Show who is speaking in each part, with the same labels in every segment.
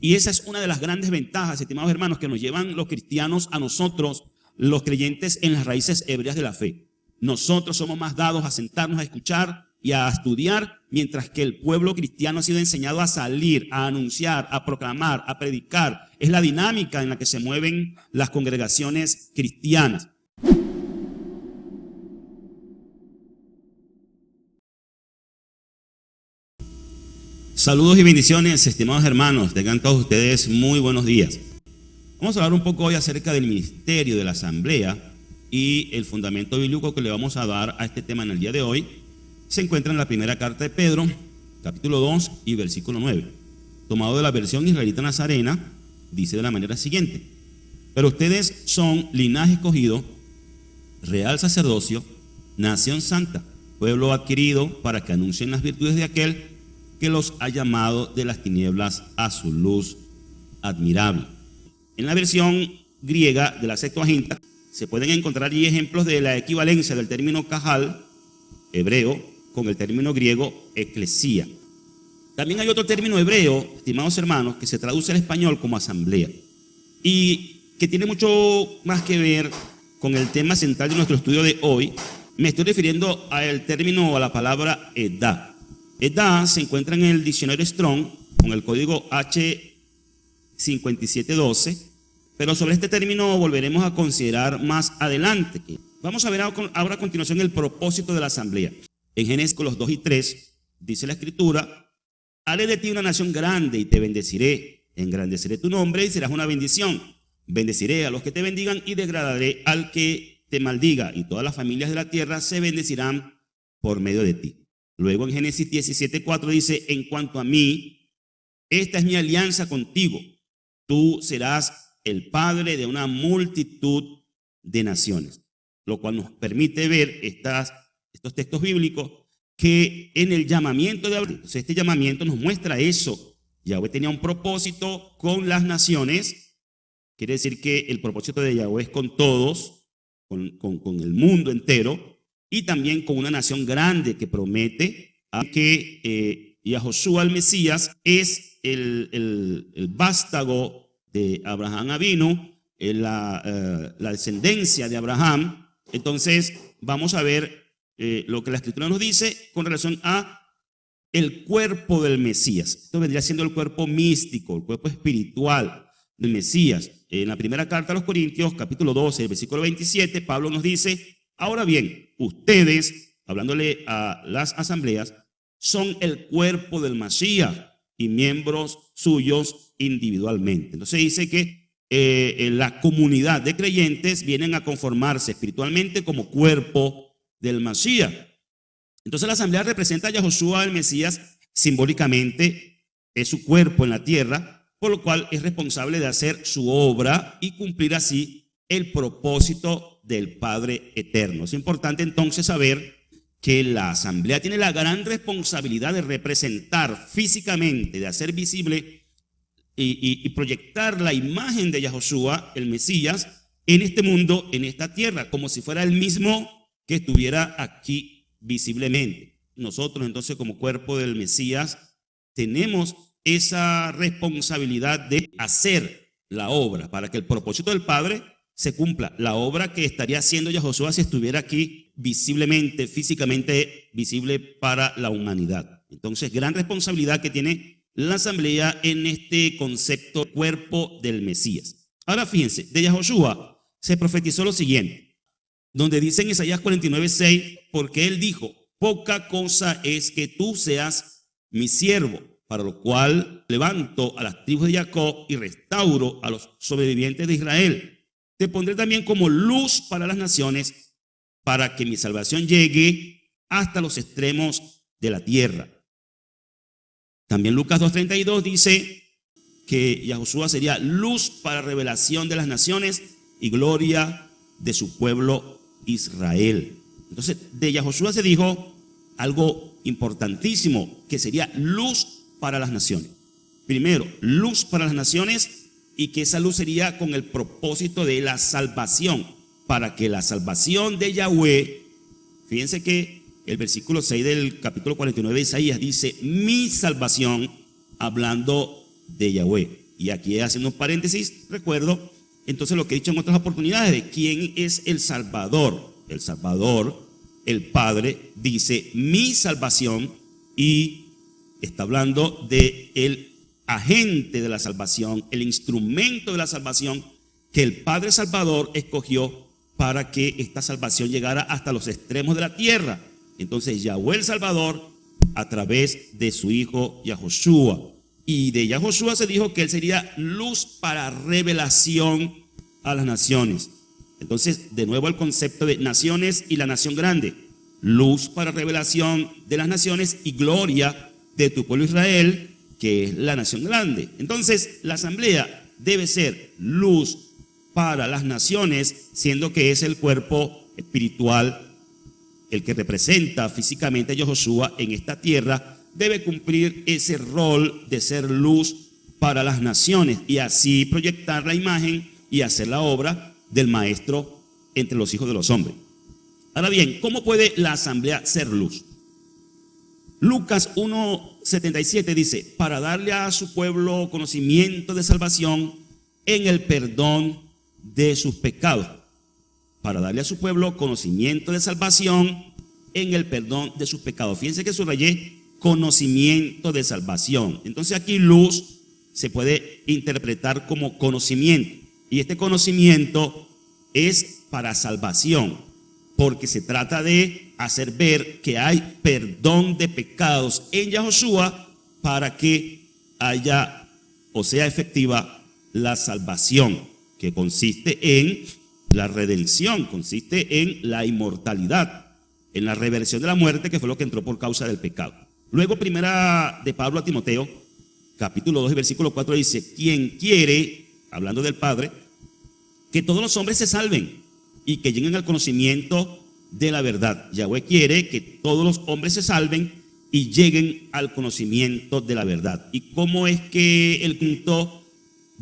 Speaker 1: Y esa es una de las grandes ventajas, estimados hermanos, que nos llevan los cristianos a nosotros, los creyentes en las raíces hebreas de la fe. Nosotros somos más dados a sentarnos a escuchar y a estudiar, mientras que el pueblo cristiano ha sido enseñado a salir, a anunciar, a proclamar, a predicar. Es la dinámica en la que se mueven las congregaciones cristianas. Saludos y bendiciones, estimados hermanos. Tengan todos ustedes muy buenos días. Vamos a hablar un poco hoy acerca del ministerio de la asamblea y el fundamento bíblico que le vamos a dar a este tema en el día de hoy. Se encuentra en la primera carta de Pedro, capítulo 2 y versículo 9. Tomado de la versión israelita nazarena, dice de la manera siguiente: pero ustedes son linaje escogido, real sacerdocio, nación santa, pueblo adquirido para que anuncien las virtudes de aquel que los ha llamado de las tinieblas a su luz admirable. En la versión griega de la Septuaginta se pueden encontrar allí ejemplos de la equivalencia del término kahal, hebreo, con el término griego eclesía. También hay otro término hebreo, estimados hermanos, que se traduce al español como asamblea y que tiene mucho más que ver con el tema central de nuestro estudio de hoy. Me estoy refiriendo al término o a la palabra edad. Edad se encuentra en el diccionario Strong con el código H5712, pero sobre este término volveremos a considerar más adelante. Vamos a ver ahora a continuación el propósito de la asamblea. En Génesis 2 y 3 dice la escritura: haré de ti una nación grande y te bendeciré, engrandeceré tu nombre y serás una bendición. Bendeciré a los que te bendigan y degradaré al que te maldiga, y todas las familias de la tierra se bendecirán por medio de ti. Luego en Génesis 17:4 dice: en cuanto a mí, esta es mi alianza contigo, tú serás el padre de una multitud de naciones. Lo cual nos permite ver estos textos bíblicos que en el llamamiento de Abraham, este llamamiento nos muestra eso. Yahweh tenía un propósito con las naciones. Quiere decir que el propósito de Yahweh es con todos, con el mundo entero, y también con una nación grande que promete a que Yahoshua el Mesías es el vástago de Abraham Avinu, la descendencia de Abraham. Entonces vamos a ver lo que la escritura nos dice con relación a el cuerpo del Mesías. Esto vendría siendo el cuerpo místico, el cuerpo espiritual del Mesías. En la primera carta a los Corintios, capítulo 12, versículo 27, Pablo nos dice: ahora bien, ustedes, hablándole a las asambleas, son el cuerpo del Masías y miembros suyos individualmente. Entonces dice que la comunidad de creyentes vienen a conformarse espiritualmente como cuerpo del Masías. Entonces la asamblea representa a Yahoshua el Mesías simbólicamente, es su cuerpo en la tierra, por lo cual es responsable de hacer su obra y cumplir así el propósito del Padre eterno. Es importante entonces saber que la asamblea tiene la gran responsabilidad de representar físicamente, de hacer visible y proyectar la imagen de Yahoshua, el Mesías, en este mundo, en esta tierra, como si fuera el mismo que estuviera aquí visiblemente. Nosotros entonces, como cuerpo del Mesías, tenemos esa responsabilidad de hacer la obra para que el propósito del Padre se cumpla, la obra que estaría haciendo Yahoshua si estuviera aquí visiblemente, físicamente visible para la humanidad. Entonces, gran responsabilidad que tiene la asamblea en este concepto cuerpo del Mesías. Ahora fíjense, de Yahoshua se profetizó lo siguiente, donde dice en Isaías 49:6, porque él dijo: poca cosa es que tú seas mi siervo, para lo cual levanto a las tribus de Jacob y restauro a los sobrevivientes de Israel. Te pondré también como luz para las naciones, para que mi salvación llegue hasta los extremos de la tierra. También Lucas 2:32 dice que Yahoshua sería luz para revelación de las naciones y gloria de su pueblo Israel. Entonces, de Yahoshua se dijo algo importantísimo, que sería luz para las naciones. Primero, luz para las naciones, y que esa luz sería con el propósito de la salvación, para que la salvación de Yahweh, fíjense que el versículo 6 del capítulo 49 de Isaías dice: mi salvación, hablando de Yahweh. Y aquí haciendo un paréntesis, recuerdo entonces lo que he dicho en otras oportunidades de quién es el Salvador. El Salvador, el Padre, dice mi salvación y está hablando de el agente de la salvación, el instrumento de la salvación que el Padre Salvador escogió para que esta salvación llegara hasta los extremos de la tierra. Entonces Yahweh el Salvador a través de su hijo Yahoshua. Y de Yahoshua se dijo que él sería luz para revelación a las naciones. Entonces, de nuevo el concepto de naciones y la nación grande. Luz para revelación de las naciones y gloria de tu pueblo Israel, que es la nación grande. Entonces, la asamblea debe ser luz para las naciones, siendo que es el cuerpo espiritual, el que representa físicamente a Yahoshua en esta tierra, debe cumplir ese rol de ser luz para las naciones y así proyectar la imagen y hacer la obra del maestro entre los hijos de los hombres. Ahora bien, ¿cómo puede la asamblea ser luz? Lucas 1:77 dice, para darle a su pueblo conocimiento de salvación en el perdón de sus pecados. Para darle a su pueblo conocimiento de salvación en el perdón de sus pecados. Fíjense que subrayé conocimiento de salvación. Entonces aquí luz se puede interpretar como conocimiento. Y este conocimiento es para salvación, porque se trata de hacer ver que hay perdón de pecados en Yahoshua para que haya o sea efectiva la salvación, que consiste en la redención, consiste en la inmortalidad, en la reversión de la muerte, que fue lo que entró por causa del pecado. Luego, primera de Pablo a Timoteo, capítulo 2, versículo 4, dice, quien quiere, hablando del Padre, que todos los hombres se salven y que lleguen al conocimiento de la verdad. Yahweh quiere que todos los hombres se salven y lleguen al conocimiento de la verdad. ¿Y cómo es que el culto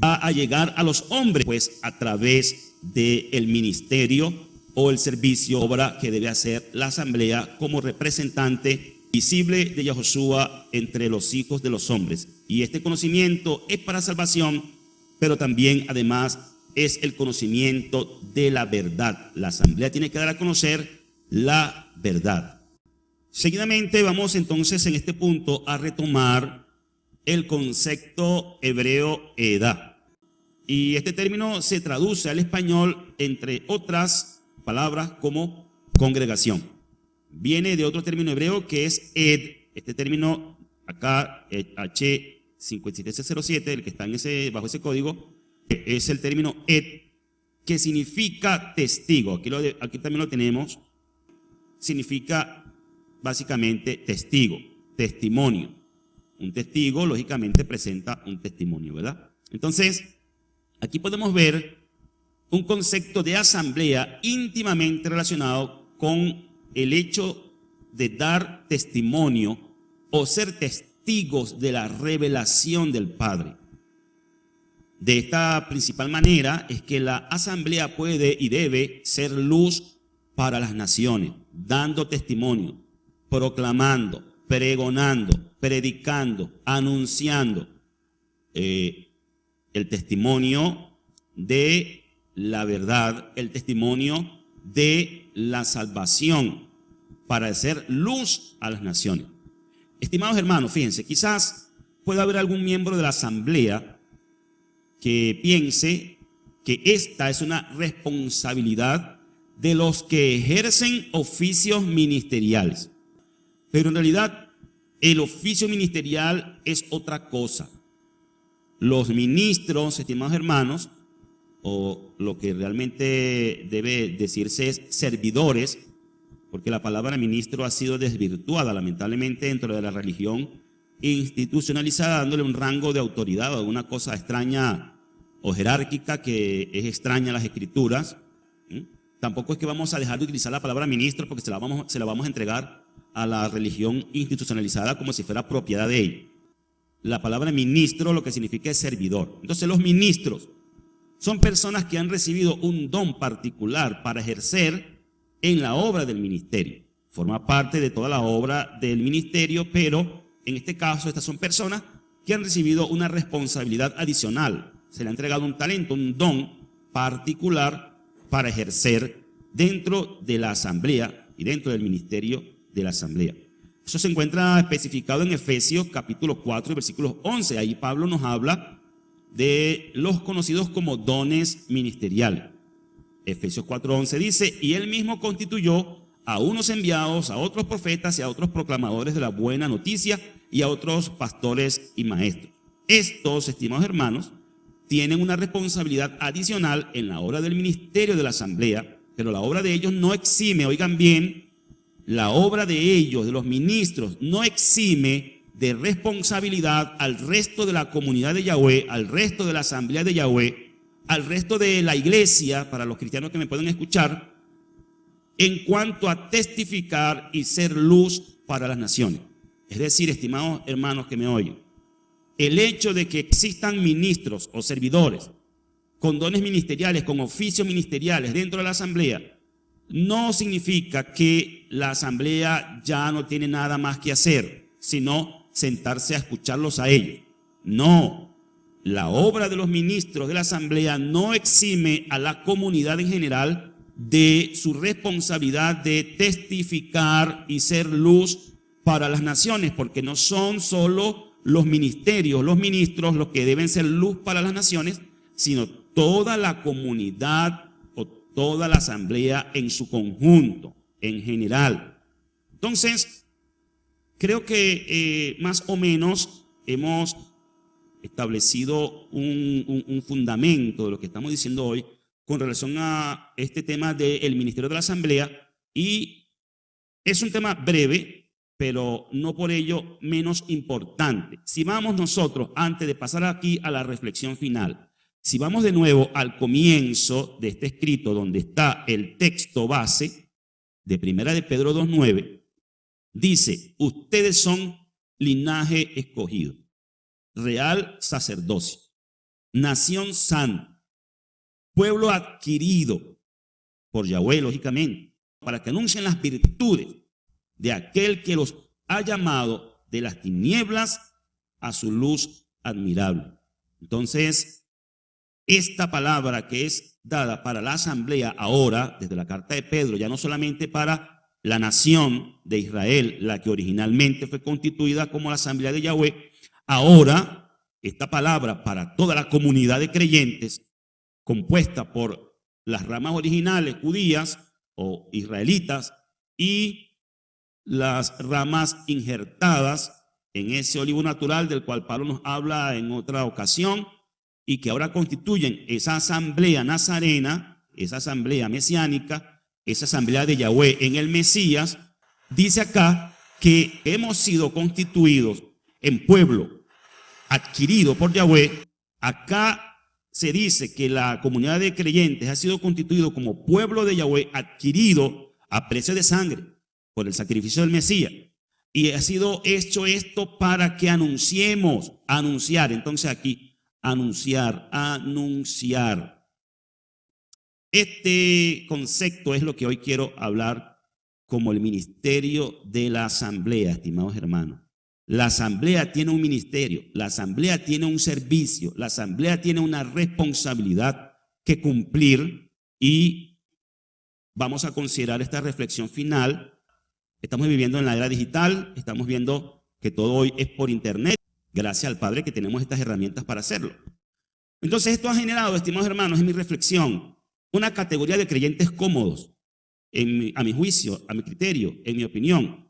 Speaker 1: va a llegar a los hombres? Pues a través del ministerio o el servicio, obra que debe hacer la asamblea como representante visible de Yahoshua entre los hijos de los hombres. Y este conocimiento es para salvación, pero también además es el conocimiento de la verdad. La asamblea tiene que dar a conocer la verdad. Seguidamente vamos entonces en este punto a retomar el concepto hebreo edad. Y este término se traduce al español, entre otras palabras, como congregación. Viene de otro término hebreo que es ed. Este término acá, H5707, el que está en bajo ese código, es el término ed, que significa testigo. Aquí también lo tenemos. Significa básicamente testigo, testimonio. Un testigo, lógicamente, presenta un testimonio, ¿verdad? Entonces, aquí podemos ver un concepto de asamblea íntimamente relacionado con el hecho de dar testimonio o ser testigos de la revelación del Padre. De esta principal manera es que la asamblea puede y debe ser luz para las naciones, dando testimonio, proclamando, pregonando, predicando, anunciando el testimonio de la verdad, el testimonio de la salvación, para hacer luz a las naciones. Estimados hermanos, fíjense, quizás pueda haber algún miembro de la asamblea que piense que esta es una responsabilidad de los que ejercen oficios ministeriales. Pero en realidad el oficio ministerial es otra cosa. Los ministros, estimados hermanos, o lo que realmente debe decirse es servidores, porque la palabra ministro ha sido desvirtuada lamentablemente dentro de la religión institucionalizada, dándole un rango de autoridad o alguna cosa extraña o jerárquica que es extraña a las escrituras. Tampoco es que vamos a dejar de utilizar la palabra ministro porque se la vamos a entregar a la religión institucionalizada como si fuera propiedad de ella. La palabra ministro lo que significa es servidor. Entonces los ministros son personas que han recibido un don particular para ejercer en la obra del ministerio. Forma parte de toda la obra del ministerio, pero en este caso estas son personas que han recibido una responsabilidad adicional. Se le ha entregado un talento, un don particular para ejercer dentro de la asamblea y dentro del ministerio de la asamblea. Eso se encuentra especificado en Efesios capítulo 4, versículos 11. Ahí Pablo nos habla de los conocidos como dones ministeriales. Efesios 4:11 dice: y él mismo constituyó a unos enviados, a otros profetas y a otros proclamadores de la buena noticia y a otros pastores y maestros. Estos, estimados hermanos, tienen una responsabilidad adicional en la obra del ministerio de la asamblea, pero la obra de ellos no exime, oigan bien, la obra de ellos, de los ministros, no exime de responsabilidad al resto de la comunidad de Yahweh, al resto de la asamblea de Yahweh, al resto de la iglesia, para los cristianos que me pueden escuchar, en cuanto a testificar y ser luz para las naciones. Es decir, estimados hermanos que me oyen, el hecho de que existan ministros o servidores con dones ministeriales, con oficios ministeriales dentro de la asamblea, no significa que la asamblea ya no tiene nada más que hacer, sino sentarse a escucharlos a ellos. No, la obra de los ministros de la asamblea no exime a la comunidad en general de su responsabilidad de testificar y ser luz para las naciones, porque no son solo los ministerios, los ministros los que deben ser luz para las naciones, sino toda la comunidad o toda la asamblea en su conjunto, en general. Entonces, creo que más o menos hemos establecido un fundamento de lo que estamos diciendo hoy con relación a este tema del ministerio de la asamblea, y es un tema breve, pero no por ello menos importante. Si vamos nosotros, antes de pasar aquí a la reflexión final, si vamos de nuevo al comienzo de este escrito donde está el texto base de Primera de Pedro 2:9, dice: ustedes son linaje escogido, real sacerdocio, nación santa, pueblo adquirido por Yahweh, lógicamente, para que anuncien las virtudes de aquel que los ha llamado de las tinieblas a su luz admirable. Entonces, esta palabra que es dada para la asamblea ahora, desde la carta de Pedro, ya no solamente para la nación de Israel, la que originalmente fue constituida como la asamblea de Yahweh, ahora esta palabra para toda la comunidad de creyentes, compuesta por las ramas originales judías o israelitas y las ramas injertadas en ese olivo natural del cual Pablo nos habla en otra ocasión, y que ahora constituyen esa asamblea nazarena, esa asamblea mesiánica, esa asamblea de Yahweh en el Mesías. Dice acá que hemos sido constituidos en pueblo adquirido por Yahweh. Acá se dice que la comunidad de creyentes ha sido constituido como pueblo de Yahweh adquirido a precio de sangre por el sacrificio del Mesías. Y ha sido hecho esto para que anunciemos, anunciar. Entonces aquí, anunciar. Este concepto es lo que hoy quiero hablar como el ministerio de la asamblea, estimados hermanos. La asamblea tiene un ministerio, la asamblea tiene un servicio, la asamblea tiene una responsabilidad que cumplir, y vamos a considerar esta reflexión final. Estamos viviendo en la era digital, estamos viendo que todo hoy es por internet, gracias al Padre que tenemos estas herramientas para hacerlo. Entonces esto ha generado, estimados hermanos, en mi reflexión, una categoría de creyentes cómodos, a mi juicio, a mi criterio, en mi opinión.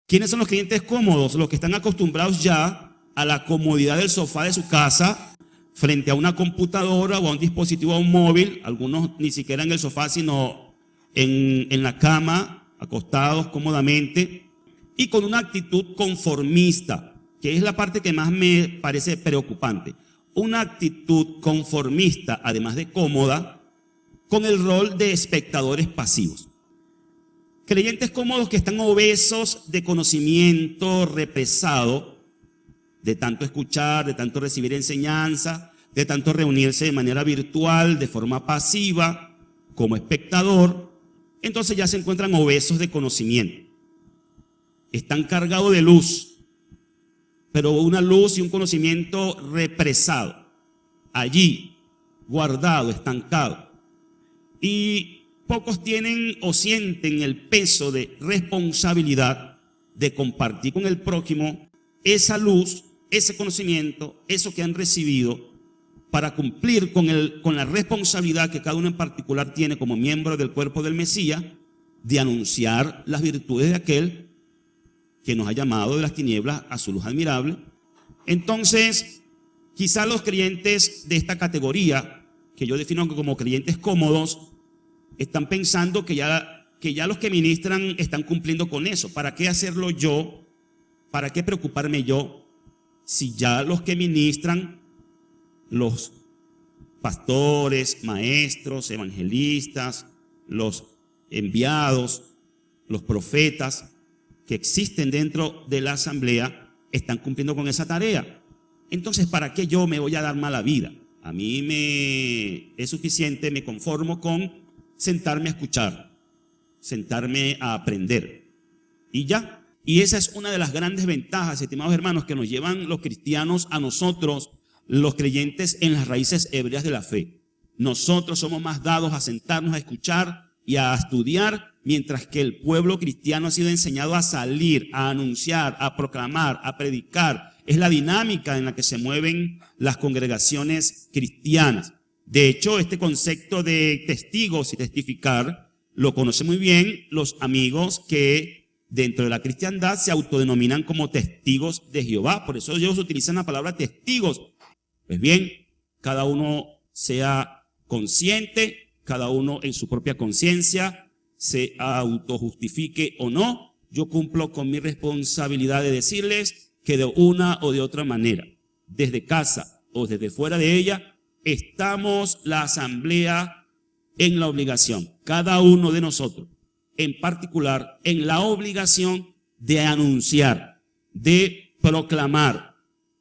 Speaker 1: ¿Quiénes son los creyentes cómodos? Los que están acostumbrados ya a la comodidad del sofá de su casa, frente a una computadora o a un dispositivo, a un móvil, algunos ni siquiera en el sofá, sino en la cama, acostados cómodamente, y con una actitud conformista, que es la parte que más me parece preocupante. Una actitud conformista, además de cómoda, con el rol de espectadores pasivos. Creyentes cómodos que están obesos de conocimiento represado, de tanto escuchar, de tanto recibir enseñanza, de tanto reunirse de manera virtual, de forma pasiva, como espectador. Entonces ya se encuentran obesos de conocimiento. Están cargados de luz, pero una luz y un conocimiento represado, allí, guardado, estancado. Y pocos tienen o sienten el peso de responsabilidad de compartir con el prójimo esa luz, ese conocimiento, eso que han recibido, para cumplir con la responsabilidad que cada uno en particular tiene como miembro del cuerpo del Mesías, de anunciar las virtudes de aquel que nos ha llamado de las tinieblas a su luz admirable. Entonces, quizá los creyentes de esta categoría, que yo defino como creyentes cómodos, están pensando que ya los que ministran están cumpliendo con eso. ¿Para qué hacerlo yo? ¿Para qué preocuparme yo? Si ya los que ministran, los pastores, maestros, evangelistas, los enviados, los profetas que existen dentro de la asamblea, están cumpliendo con esa tarea. Entonces, ¿para qué yo me voy a dar mala vida? A mí es suficiente, me conformo con sentarme a escuchar, sentarme a aprender y ya. Y esa es una de las grandes ventajas, estimados hermanos, que nos llevan los cristianos a nosotros, los creyentes en las raíces hebreas de la fe. Nosotros somos más dados a sentarnos a escuchar y a estudiar, mientras que el pueblo cristiano ha sido enseñado a salir, a anunciar, a proclamar, a predicar. Es la dinámica en la que se mueven las congregaciones cristianas. De hecho, este concepto de testigos y testificar lo conocen muy bien los amigos que dentro de la cristiandad se autodenominan como testigos de Jehová. Por eso ellos utilizan la palabra testigos. Pues bien, cada uno sea consciente, cada uno en su propia conciencia se autojustifique o no. Yo cumplo con mi responsabilidad de decirles que de una o de otra manera, desde casa o desde fuera de ella, estamos la asamblea en la obligación, cada uno de nosotros, en particular, en la obligación de anunciar, de proclamar,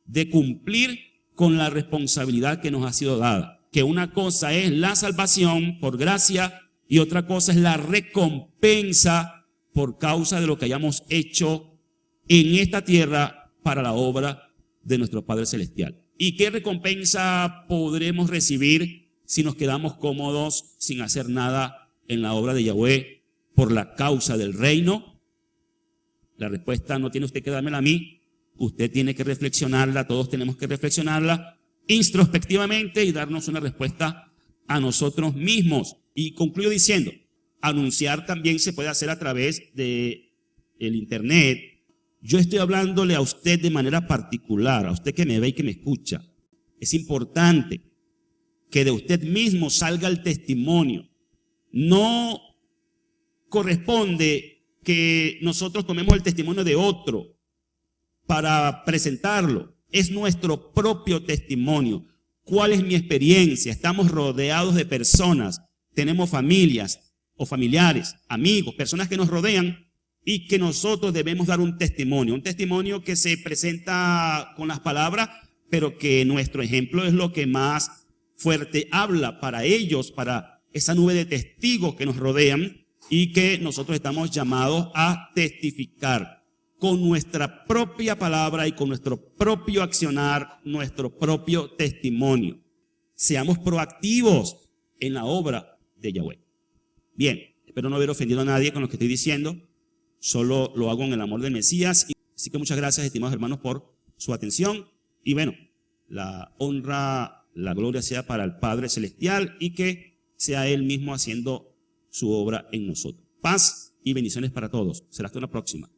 Speaker 1: de cumplir con la responsabilidad que nos ha sido dada. Que una cosa es la salvación por gracia y otra cosa es la recompensa por causa de lo que hayamos hecho en esta tierra para la obra de nuestro Padre Celestial. ¿Y qué recompensa podremos recibir si nos quedamos cómodos sin hacer nada en la obra de Yahweh por la causa del reino? La respuesta no tiene usted que dármela a mí, usted tiene que reflexionarla, todos tenemos que reflexionarla introspectivamente y darnos una respuesta a nosotros mismos. Y concluyo diciendo, anunciar también se puede hacer a través de el internet. Yo estoy hablándole a usted de manera particular, a usted que me ve y que me escucha. Es importante que de usted mismo salga el testimonio. No corresponde que nosotros tomemos el testimonio de otro para presentarlo. Es nuestro propio testimonio. ¿Cuál es mi experiencia? Estamos rodeados de personas, tenemos familias o familiares, amigos, personas que nos rodean y que nosotros debemos dar un testimonio que se presenta con las palabras, pero que nuestro ejemplo es lo que más fuerte habla para ellos, para esa nube de testigos que nos rodean y que nosotros estamos llamados a testificar con nuestra propia palabra y con nuestro propio accionar, nuestro propio testimonio. Seamos proactivos en la obra de Yahweh. Bien, espero no haber ofendido a nadie con lo que estoy diciendo, solo lo hago en el amor del Mesías. Así que muchas gracias, estimados hermanos, por su atención. Y bueno, la honra, la gloria sea para el Padre Celestial y que sea Él mismo haciendo su obra en nosotros. Paz y bendiciones para todos. Será hasta una próxima.